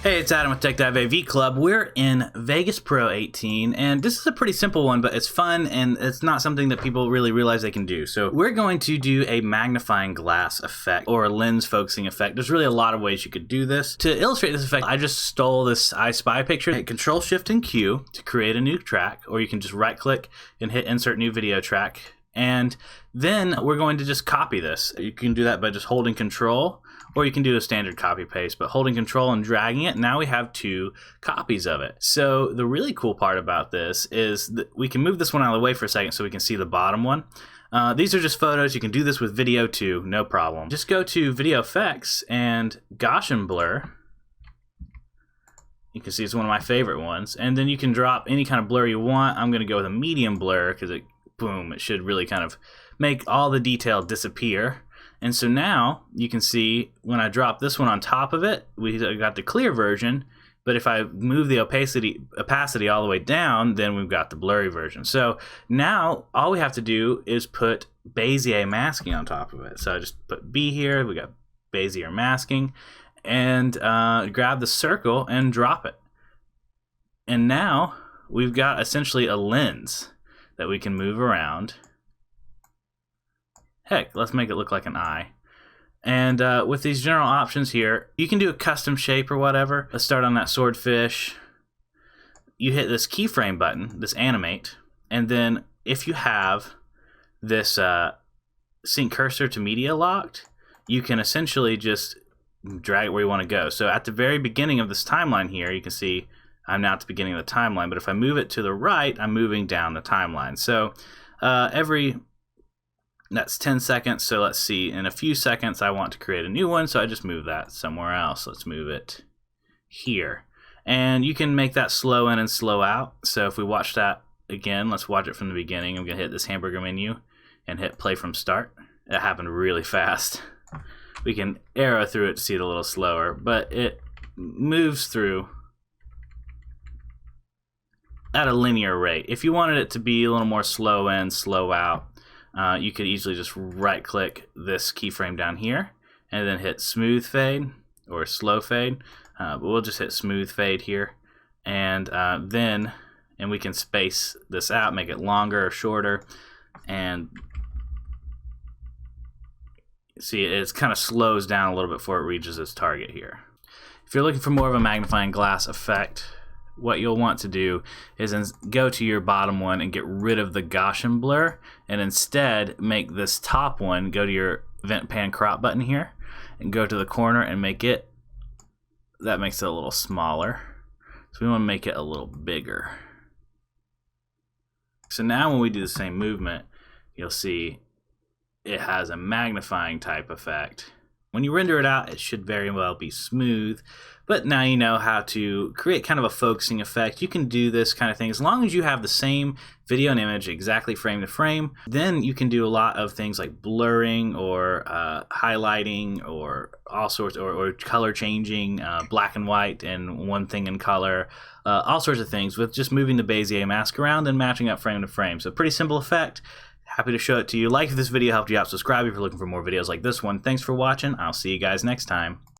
Hey, it's Adam with Tech Dive AV Club. We're in Vegas Pro 18, and this is a pretty simple one, but it's fun, and it's not something that people really realize they can do. So we're going to do a magnifying glass effect, or a lens focusing effect. There's really a lot of ways you could do this. To illustrate this effect, I just stole this I Spy picture. Hit Control Shift and Q to create a new track, or you can just right click and hit Insert New Video Track. And then we're going to just copy this. You can do that by just holding Control, or you can do a standard copy paste, but holding Control and dragging it, now we have two copies of it. So the really cool part about this is that we can move this one out of the way for a second so we can see the bottom one. These are just photos. You can do this with video too, no problem. Just go to Video Effects and Gaussian Blur. You can see it's one of my favorite ones. And then you can drop any kind of blur you want. I'm gonna go with a medium blur because it should really kind of make all the detail disappear. And so now you can see when I drop this one on top of it, we got the clear version, but if I move the opacity all the way down, then we've got the blurry version. So now all we have to do is put Bezier masking on top of it. So I just put B here, we got Bezier masking, and grab the circle and drop it. And now we've got essentially a lens that we can move around. Heck, let's make it look like an eye. And with these general options here, you can do a custom shape or whatever. Let's start on that swordfish. You hit this keyframe button, this animate, and then if you have this sync cursor to media locked, you can essentially just drag it where you want to go. So at the very beginning of this timeline here, you can see I'm now at the beginning of the timeline, but if I move it to the right, I'm moving down the timeline. So that's 10 seconds, so let's see, in a few seconds I want to create a new one, so I just move that somewhere else. Let's move it here. And you can make that slow in and slow out. So if we watch that again, let's watch it from the beginning. I'm gonna hit this hamburger menu and hit play from start. It happened really fast. We can arrow through it to see it a little slower, but it moves through at a linear rate. If you wanted it to be a little more slow in, slow out, you could easily just right click this keyframe down here and then hit smooth fade or slow fade, but we'll just hit smooth fade here, and we can space this out, make it longer or shorter, and see it kind of slows down a little bit before it reaches its target here. If you're looking for more of a magnifying glass effect, what you'll want to do is go to your bottom one and get rid of the Gaussian blur, and instead make this top one, go to your vent pan crop button here and go to the corner and make it, that makes it a little smaller. So we want to make it a little bigger. So now when we do the same movement, you'll see it has a magnifying type effect. When you render it out, it should very well be smooth, but now you know how to create kind of a focusing effect. You can do this kind of thing as long as you have the same video and image exactly frame to frame. Then you can do a lot of things like blurring or highlighting or all sorts, or color changing, black and white and one thing in color, all sorts of things with just moving the Bezier mask around and matching up frame to frame. So pretty simple effect. Happy to show it to you. Like if this video helped you out, subscribe if you're looking for more videos like this one. Thanks for watching. I'll see you guys next time.